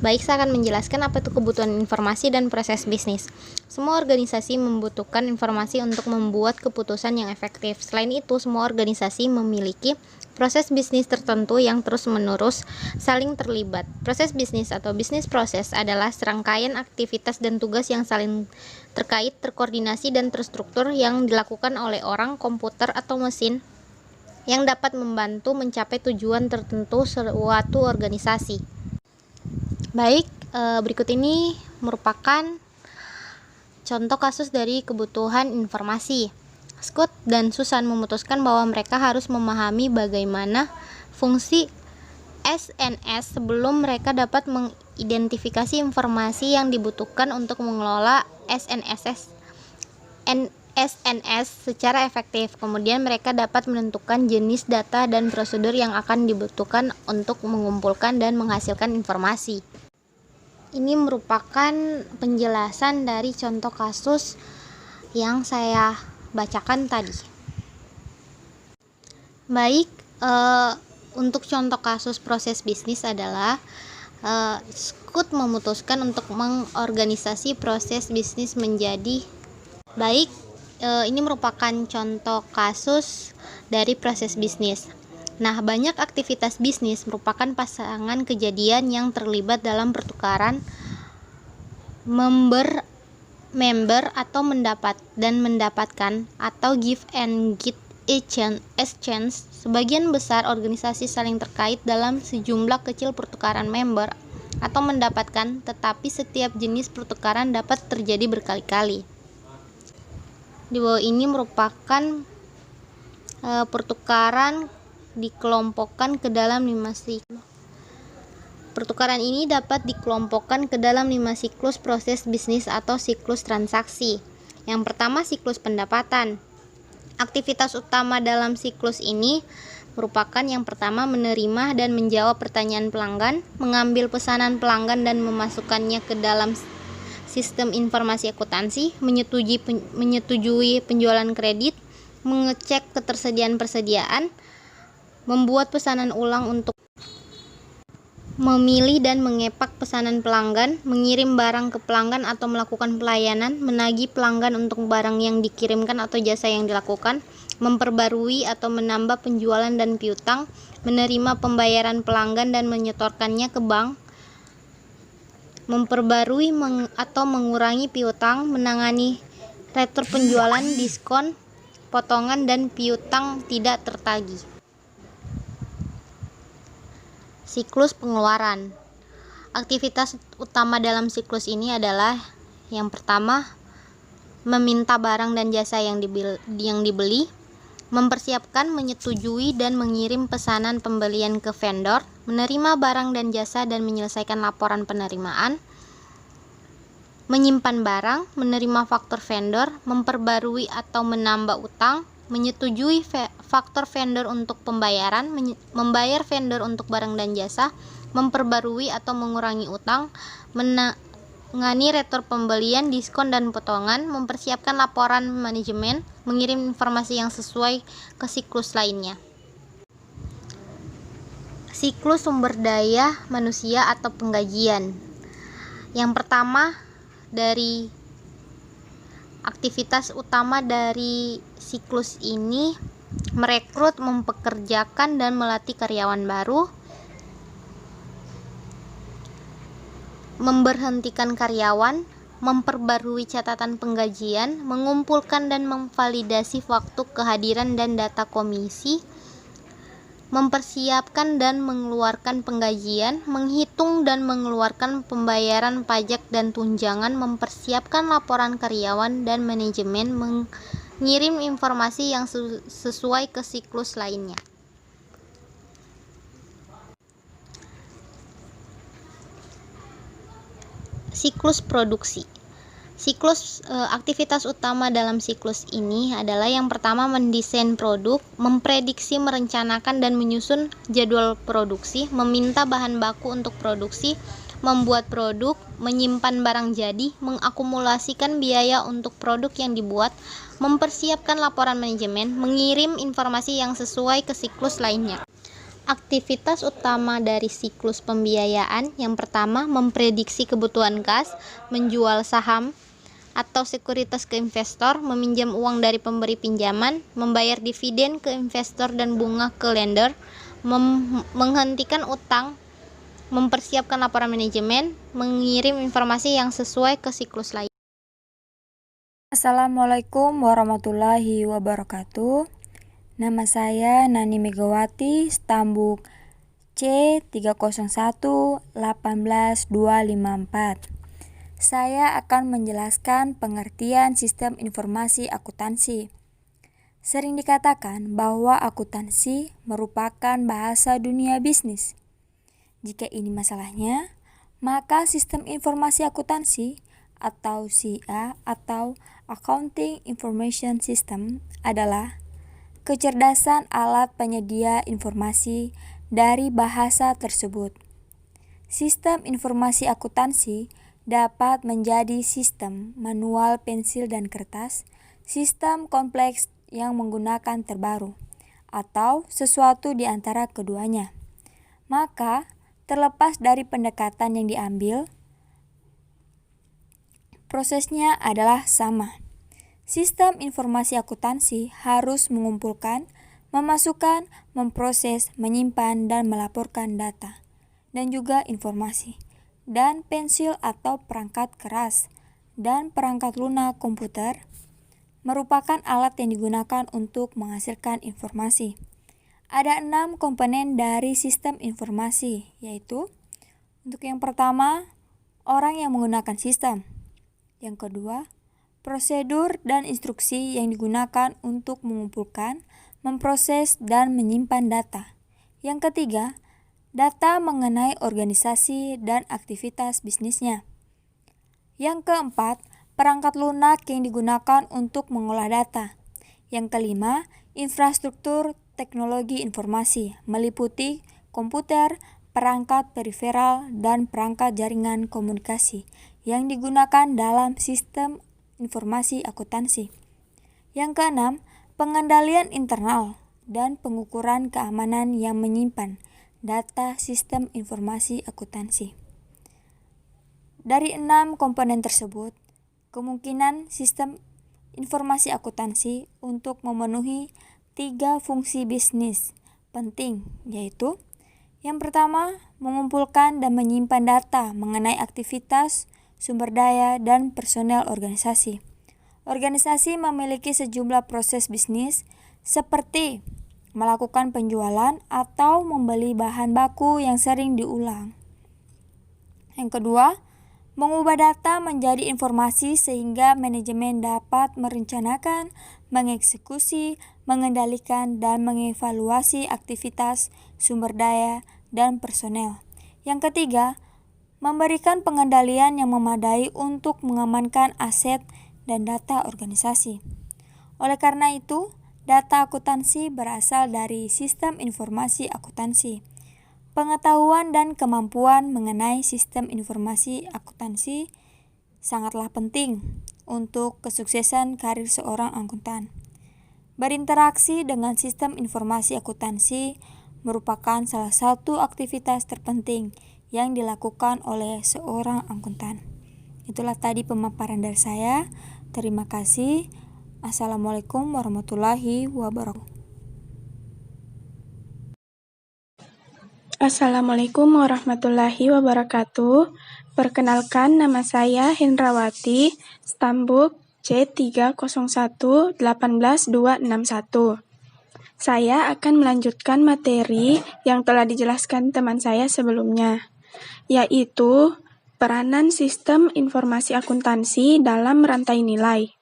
Baik, saya akan menjelaskan apa itu kebutuhan informasi dan proses bisnis. Semua organisasi membutuhkan informasi untuk membuat keputusan yang efektif. Selain itu, semua organisasi memiliki proses bisnis tertentu yang terus-menerus saling terlibat. Proses bisnis atau bisnis proses adalah serangkaian aktivitas dan tugas yang saling terkait, terkoordinasi, dan terstruktur yang dilakukan oleh orang, komputer, atau mesin yang dapat membantu mencapai tujuan tertentu suatu organisasi. Baik, berikut ini merupakan contoh kasus dari kebutuhan informasi. Scott dan Susan memutuskan bahwa mereka harus memahami bagaimana fungsi SNS sebelum mereka dapat mengidentifikasi informasi yang dibutuhkan untuk mengelola SNS secara efektif. Kemudian mereka dapat menentukan jenis data dan prosedur yang akan dibutuhkan untuk mengumpulkan dan menghasilkan informasi. Ini merupakan penjelasan dari contoh kasus yang saya bacakan tadi. Baik, untuk contoh kasus proses bisnis adalah Scott memutuskan untuk mengorganisasi proses bisnis menjadi baik. Ini merupakan contoh kasus dari proses bisnis. Nah, banyak aktivitas bisnis merupakan pasangan kejadian yang terlibat dalam pertukaran member atau mendapatkan atau give and get exchange. Sebagian besar organisasi saling terkait dalam sejumlah kecil pertukaran member atau mendapatkan, tetapi setiap jenis pertukaran dapat terjadi berkali-kali. Di bawah ini merupakan pertukaran dikelompokkan ke dalam 5 siklus. Pertukaran ini dapat dikelompokkan ke dalam 5 siklus proses bisnis atau siklus transaksi. Yang pertama, siklus pendapatan. Aktivitas utama dalam siklus ini merupakan yang pertama, menerima dan menjawab pertanyaan pelanggan, mengambil pesanan pelanggan dan memasukkannya ke dalam sistem informasi akuntansi, menyetujui penjualan kredit, mengecek ketersediaan, membuat pesanan ulang untuk memilih dan mengepak pesanan pelanggan, mengirim barang ke pelanggan atau melakukan pelayanan, menagih pelanggan untuk barang yang dikirimkan atau jasa yang dilakukan, memperbarui atau menambah penjualan dan piutang, menerima pembayaran pelanggan dan menyetorkannya ke bank, memperbarui atau mengurangi piutang, menangani retur penjualan, diskon, potongan, dan piutang tidak tertagih. Siklus pengeluaran. Aktivitas utama dalam siklus ini adalah yang pertama, meminta barang dan jasa yang dibeli, mempersiapkan, menyetujui, dan mengirim pesanan pembelian ke vendor, menerima barang dan jasa dan menyelesaikan laporan penerimaan, menyimpan barang, menerima faktur vendor, memperbarui atau menambah utang, menyetujui faktur vendor untuk pembayaran, membayar vendor untuk barang dan jasa, memperbarui atau mengurangi utang, menangani retur pembelian, diskon dan potongan, mempersiapkan laporan manajemen, mengirim informasi yang sesuai ke siklus lainnya. Siklus sumber daya manusia atau penggajian. Yang pertama, dari aktivitas utama dari siklus ini merekrut, mempekerjakan, dan melatih karyawan baru, memberhentikan karyawan, memperbarui catatan penggajian, mengumpulkan dan memvalidasi waktu kehadiran dan data komisi, mempersiapkan dan mengeluarkan penggajian, menghitung dan mengeluarkan pembayaran pajak dan tunjangan, mempersiapkan laporan karyawan dan manajemen, mengirim informasi yang sesuai ke siklus lainnya. Siklus produksi. Aktivitas utama dalam siklus ini adalah yang pertama, mendesain produk, memprediksi, merencanakan dan menyusun jadwal produksi, meminta bahan baku untuk produksi, membuat produk, menyimpan barang jadi, mengakumulasikan biaya untuk produk yang dibuat, mempersiapkan laporan manajemen, mengirim informasi yang sesuai ke siklus lainnya. Aktivitas utama dari siklus pembiayaan yang pertama memprediksi kebutuhan kas, menjual saham atau sekuritas ke investor, meminjam uang dari pemberi pinjaman, membayar dividen ke investor dan bunga ke lender, menghentikan utang, mempersiapkan laporan manajemen, mengirim informasi yang sesuai ke siklus lain. Assalamualaikum warahmatullahi wabarakatuh. Nama saya Nani Megawati, stambuk C30118254. Saya akan menjelaskan pengertian sistem informasi akuntansi. Sering dikatakan bahwa akuntansi merupakan bahasa dunia bisnis. Jika ini masalahnya, maka sistem informasi akuntansi atau SIA atau Accounting Information System adalah kecerdasan alat penyedia informasi dari bahasa tersebut. Sistem informasi akuntansi dapat menjadi sistem manual pensil dan kertas, sistem kompleks yang menggunakan terbaru, atau sesuatu di antara keduanya. Maka, terlepas dari pendekatan yang diambil, prosesnya adalah sama. Sistem informasi akuntansi harus mengumpulkan, memasukkan, memproses, menyimpan, dan melaporkan data, dan juga informasi. Dan pensil atau perangkat keras dan perangkat lunak komputer merupakan alat yang digunakan untuk menghasilkan informasi. Ada 6 komponen dari sistem informasi, yaitu untuk yang pertama, orang yang menggunakan sistem. Yang kedua, prosedur dan instruksi yang digunakan untuk mengumpulkan, memproses, dan menyimpan data. Yang ketiga, data mengenai organisasi dan aktivitas bisnisnya. Yang keempat, perangkat lunak yang digunakan untuk mengolah data. Yang kelima, infrastruktur teknologi informasi, meliputi komputer, perangkat periferal, dan perangkat jaringan komunikasi yang digunakan dalam sistem informasi akuntansi. Yang keenam, pengendalian internal dan pengukuran keamanan yang menyimpan data sistem informasi akuntansi. Dari 6 komponen tersebut, kemungkinan sistem informasi akuntansi untuk memenuhi 3 fungsi bisnis penting, yaitu yang pertama, mengumpulkan dan menyimpan data mengenai aktivitas, sumber daya, dan personel organisasi. Organisasi memiliki sejumlah proses bisnis seperti melakukan penjualan atau membeli bahan baku yang sering diulang. Yang kedua, mengubah data menjadi informasi sehingga manajemen dapat merencanakan, mengeksekusi, mengendalikan, dan mengevaluasi aktivitas, sumber daya, dan personel. Yang ketiga, memberikan pengendalian yang memadai untuk mengamankan aset dan data organisasi. Oleh karena itu, data akuntansi berasal dari sistem informasi akuntansi. Pengetahuan dan kemampuan mengenai sistem informasi akuntansi sangatlah penting untuk kesuksesan karir seorang akuntan. Berinteraksi dengan sistem informasi akuntansi merupakan salah satu aktivitas terpenting yang dilakukan oleh seorang akuntan. Itulah tadi pemaparan dari saya. Terima kasih. Assalamualaikum warahmatullahi wabarakatuh. Assalamualaikum warahmatullahi wabarakatuh. Perkenalkan, nama saya Hendrawati, stambuk C3011816261. Saya akan melanjutkan materi yang telah dijelaskan teman saya sebelumnya, yaitu peranan sistem informasi akuntansi dalam rantai nilai.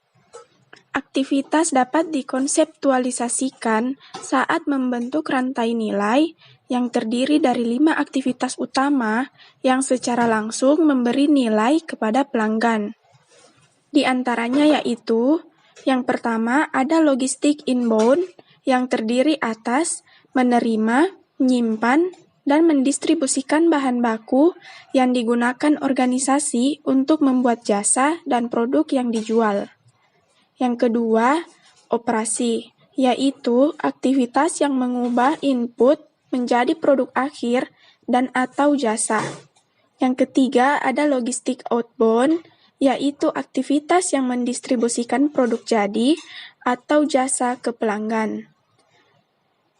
Aktivitas dapat dikonseptualisasikan saat membentuk rantai nilai yang terdiri dari 5 aktivitas utama yang secara langsung memberi nilai kepada pelanggan. Di antaranya yaitu, yang pertama ada logistik inbound yang terdiri atas menerima, menyimpan, dan mendistribusikan bahan baku yang digunakan organisasi untuk membuat jasa dan produk yang dijual. Yang kedua, operasi, yaitu aktivitas yang mengubah input menjadi produk akhir dan atau jasa. Yang ketiga ada logistik outbound, yaitu aktivitas yang mendistribusikan produk jadi atau jasa ke pelanggan.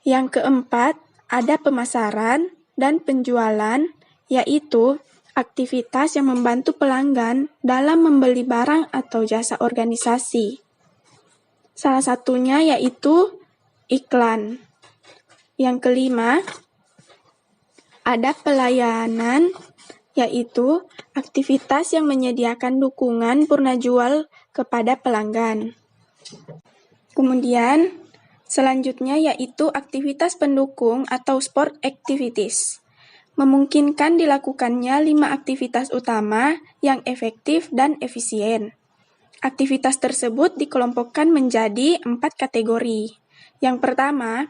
Yang keempat ada pemasaran dan penjualan, yaitu aktivitas yang membantu pelanggan dalam membeli barang atau jasa organisasi. Salah satunya yaitu iklan. Yang kelima, ada pelayanan, yaitu aktivitas yang menyediakan dukungan purna jual kepada pelanggan. Kemudian, selanjutnya yaitu aktivitas pendukung atau support activities. Memungkinkan dilakukannya 5 aktivitas utama yang efektif dan efisien. Aktivitas tersebut dikelompokkan menjadi 4 kategori. Yang pertama,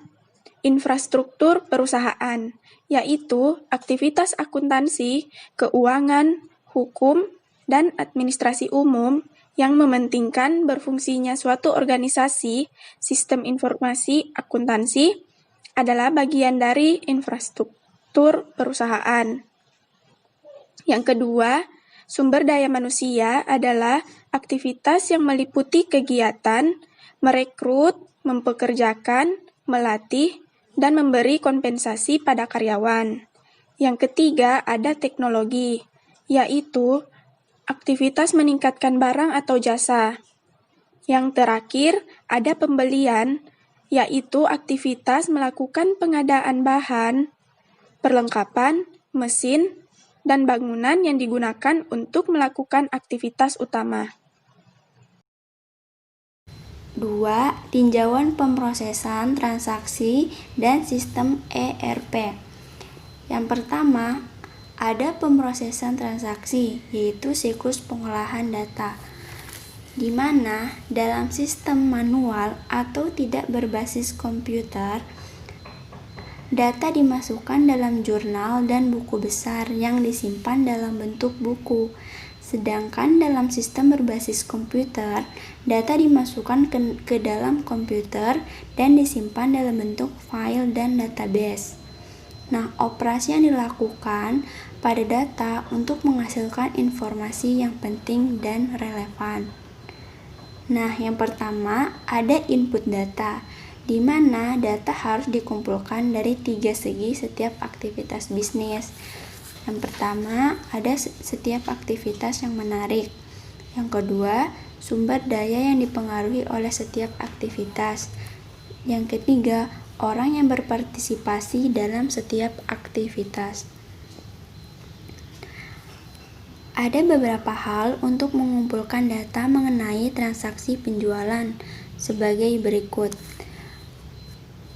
infrastruktur perusahaan, yaitu aktivitas akuntansi, keuangan, hukum, dan administrasi umum yang mementingkan berfungsinya suatu organisasi, sistem informasi akuntansi adalah bagian dari infrastruktur perusahaan. Yang kedua, sumber daya manusia adalah aktivitas yang meliputi kegiatan, merekrut, mempekerjakan, melatih, dan memberi kompensasi pada karyawan. Yang ketiga, ada teknologi, yaitu aktivitas meningkatkan barang atau jasa. Yang terakhir, ada pembelian, yaitu aktivitas melakukan pengadaan bahan, perlengkapan, mesin, dan bangunan yang digunakan untuk melakukan aktivitas utama. 2. Tinjauan pemrosesan transaksi dan sistem ERP. Yang pertama, ada pemrosesan transaksi, yaitu siklus pengolahan data, di mana dalam sistem manual atau tidak berbasis komputer, data dimasukkan dalam jurnal dan buku besar yang disimpan dalam bentuk buku. Sedangkan dalam sistem berbasis komputer, data dimasukkan ke dalam komputer dan disimpan dalam bentuk file dan database. Nah, operasi yang dilakukan pada data untuk menghasilkan informasi yang penting dan relevan. Nah, yang pertama ada input data, di mana data harus dikumpulkan dari 3 segi setiap aktivitas bisnis. Yang pertama, ada setiap aktivitas yang menarik. Yang kedua, sumber daya yang dipengaruhi oleh setiap aktivitas. Yang ketiga, orang yang berpartisipasi dalam setiap aktivitas. Ada beberapa hal untuk mengumpulkan data mengenai transaksi penjualan sebagai berikut.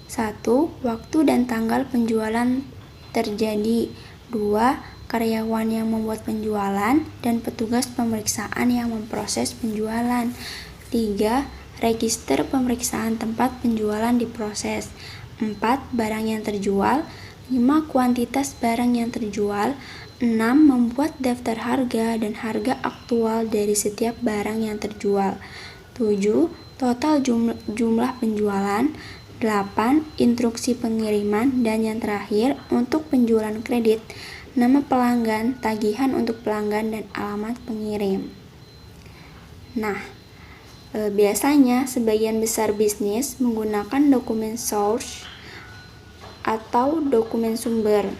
1. Waktu dan tanggal penjualan terjadi. 2. Karyawan yang membuat penjualan dan petugas pemeriksaan yang memproses penjualan. 3. Register pemeriksaan tempat penjualan diproses. 4. Barang yang terjual. 5. Kuantitas barang yang terjual. 6. Membuat daftar harga dan harga aktual dari setiap barang yang terjual. 7. Total jumlah penjualan. 8. Instruksi pengiriman. Dan yang terakhir, untuk penjualan kredit, nama pelanggan, tagihan untuk pelanggan, dan alamat pengirim. Nah, biasanya sebagian besar bisnis menggunakan dokumen source atau dokumen sumber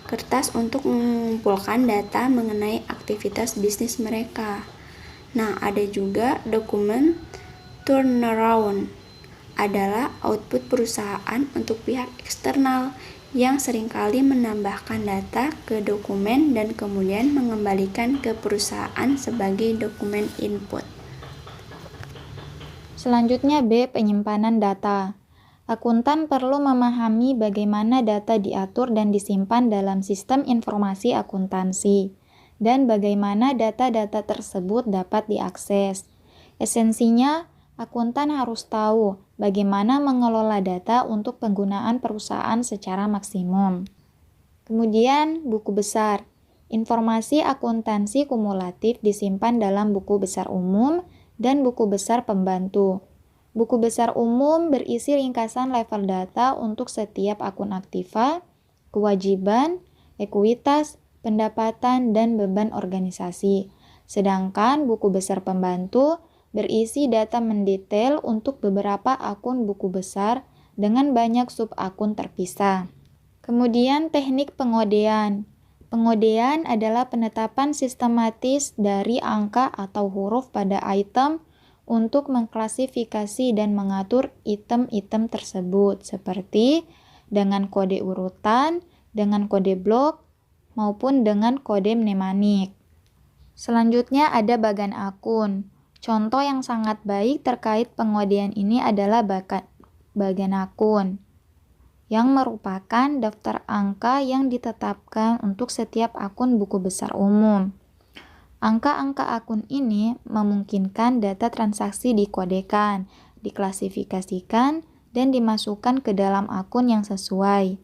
kertas untuk mengumpulkan data mengenai aktivitas bisnis mereka. Nah, ada juga dokumen turnaround, adalah output perusahaan untuk pihak eksternal yang seringkali menambahkan data ke dokumen dan kemudian mengembalikan ke perusahaan sebagai dokumen input. Selanjutnya B. Penyimpanan data. Akuntan perlu memahami bagaimana data diatur dan disimpan dalam sistem informasi akuntansi, dan bagaimana data-data tersebut dapat diakses. Esensinya, akuntan harus tahu bagaimana mengelola data untuk penggunaan perusahaan secara maksimum. Kemudian, buku besar. Informasi akuntansi kumulatif disimpan dalam buku besar umum dan buku besar pembantu. Buku besar umum berisi ringkasan level data untuk setiap akun aktiva, kewajiban, ekuitas, pendapatan, dan beban organisasi. Sedangkan buku besar pembantu berisi data mendetail untuk beberapa akun buku besar dengan banyak sub-akun terpisah. Kemudian teknik pengodean. Pengodean adalah penetapan sistematis dari angka atau huruf pada item untuk mengklasifikasi dan mengatur item-item tersebut, seperti dengan kode urutan, dengan kode blok, maupun dengan kode mnemanik. Selanjutnya ada bagan akun. Contoh yang sangat baik terkait pengodean ini adalah bagan akun, yang merupakan daftar angka yang ditetapkan untuk setiap akun buku besar umum. Angka-angka akun ini memungkinkan data transaksi dikodekan, diklasifikasikan, dan dimasukkan ke dalam akun yang sesuai.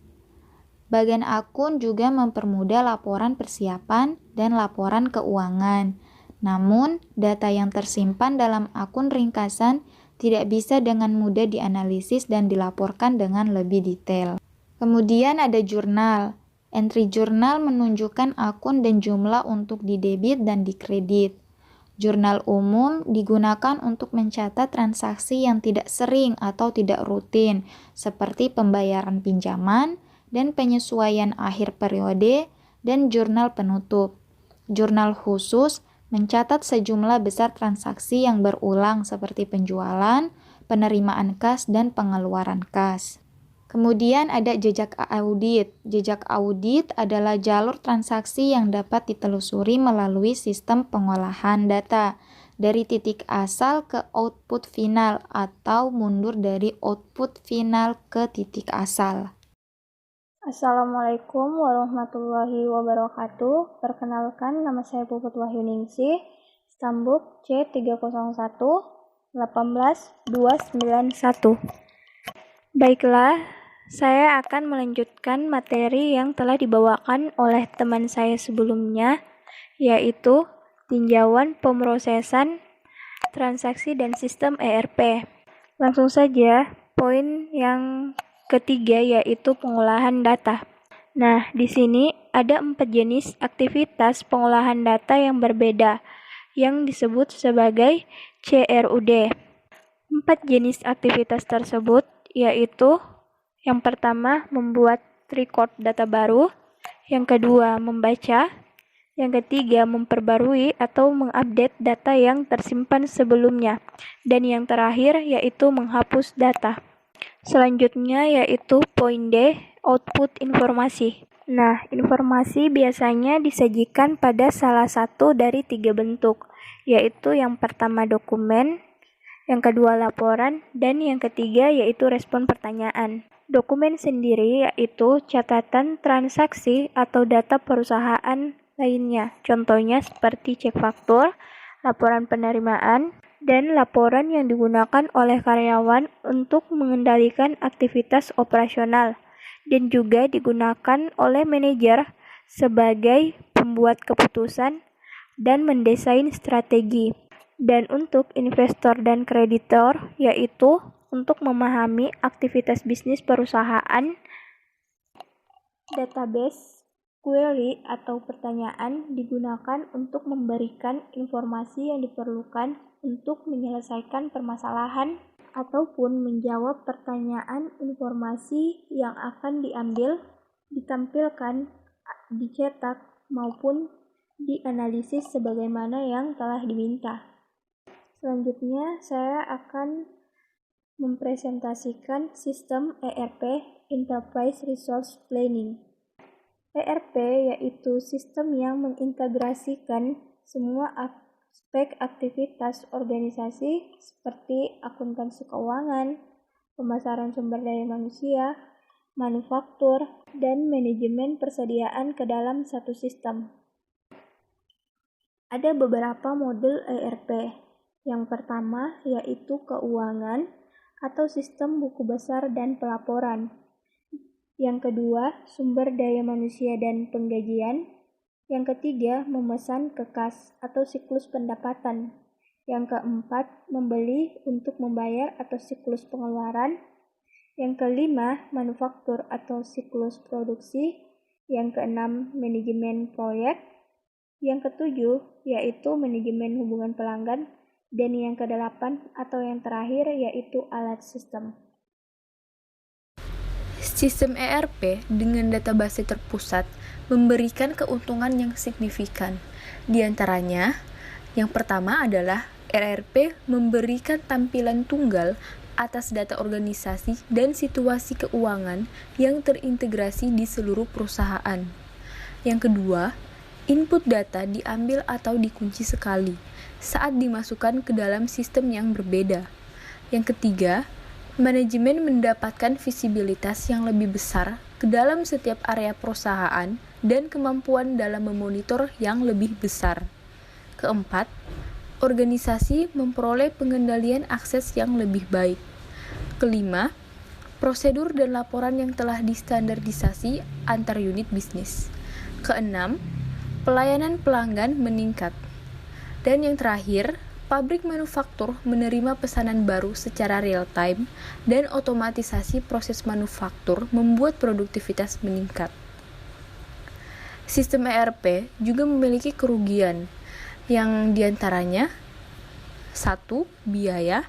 Bagan akun juga mempermudah laporan persiapan dan laporan keuangan. Namun, data yang tersimpan dalam akun ringkasan tidak bisa dengan mudah dianalisis dan dilaporkan dengan lebih detail. Kemudian ada jurnal. Entry jurnal menunjukkan akun dan jumlah untuk didebit dan dikredit. Jurnal umum digunakan untuk mencatat transaksi yang tidak sering atau tidak rutin, seperti pembayaran pinjaman dan penyesuaian akhir periode, dan jurnal penutup. Jurnal khusus mencatat sejumlah besar transaksi yang berulang seperti penjualan, penerimaan kas, dan pengeluaran kas. Kemudian ada jejak audit. Jejak audit adalah jalur transaksi yang dapat ditelusuri melalui sistem pengolahan data dari titik asal ke output final atau mundur dari output final ke titik asal. Assalamualaikum warahmatullahi wabarakatuh. Perkenalkan, nama saya Puput Wahyuningsih, Stambuk C301 18291. Baiklah, saya akan melanjutkan materi yang telah dibawakan oleh teman saya sebelumnya, yaitu tinjauan pemrosesan transaksi dan sistem ERP. Langsung saja, poin yang ketiga yaitu pengolahan data. Nah, di sini ada 4 jenis aktivitas pengolahan data yang berbeda yang disebut sebagai CRUD. 4 jenis aktivitas tersebut yaitu yang pertama membuat record data baru, yang kedua membaca, yang ketiga memperbarui atau mengupdate data yang tersimpan sebelumnya, dan yang terakhir yaitu menghapus data. Selanjutnya yaitu poin D, output informasi. Nah, informasi biasanya disajikan pada salah satu dari 3 bentuk, yaitu yang pertama dokumen, yang kedua laporan, dan yang ketiga yaitu respon pertanyaan. Dokumen sendiri yaitu catatan transaksi atau data perusahaan lainnya, contohnya seperti cek faktur, laporan penerimaan, dan laporan yang digunakan oleh karyawan untuk mengendalikan aktivitas operasional, dan juga digunakan oleh manajer sebagai pembuat keputusan dan mendesain strategi. Dan untuk investor dan kreditor, yaitu untuk memahami aktivitas bisnis perusahaan. Database, query, atau pertanyaan digunakan untuk memberikan informasi yang diperlukan untuk menyelesaikan permasalahan ataupun menjawab pertanyaan. Informasi yang akan diambil, ditampilkan, dicetak, maupun dianalisis sebagaimana yang telah diminta. Selanjutnya, saya akan mempresentasikan sistem ERP, Enterprise Resource Planning. ERP yaitu sistem yang mengintegrasikan semua aspek aktivitas organisasi seperti akuntansi keuangan, pemasaran sumber daya manusia, manufaktur, dan manajemen persediaan ke dalam satu sistem. Ada beberapa model ERP. Yang pertama yaitu keuangan atau sistem buku besar dan pelaporan. Yang kedua, sumber daya manusia dan penggajian. Yang ketiga, memesan ke kas atau siklus pendapatan. Yang keempat, membeli untuk membayar atau siklus pengeluaran. Yang kelima, manufaktur atau siklus produksi. Yang keenam, manajemen proyek. Yang ketujuh, yaitu manajemen hubungan pelanggan. Dan yang kedelapan atau yang terakhir, yaitu alat sistem. Sistem ERP dengan database terpusat memberikan keuntungan yang signifikan. Di antaranya, yang pertama adalah ERP memberikan tampilan tunggal atas data organisasi dan situasi keuangan yang terintegrasi di seluruh perusahaan. Yang kedua, input data diambil atau dikunci sekali saat dimasukkan ke dalam sistem yang berbeda. Yang ketiga, manajemen mendapatkan visibilitas yang lebih besar ke dalam setiap area perusahaan dan kemampuan dalam memonitor yang lebih besar. Keempat, organisasi memperoleh pengendalian akses yang lebih baik. Kelima, prosedur dan laporan yang telah distandardisasi antar unit bisnis. Keenam, pelayanan pelanggan meningkat. Dan yang terakhir, pabrik manufaktur menerima pesanan baru secara real-time dan otomatisasi proses manufaktur membuat produktivitas meningkat. Sistem ERP juga memiliki kerugian, yang diantaranya 1. Biaya,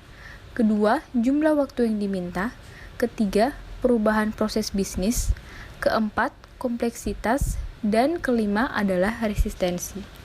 kedua, jumlah waktu yang diminta, ketiga, perubahan proses bisnis, keempat, kompleksitas, dan kelima adalah resistensi.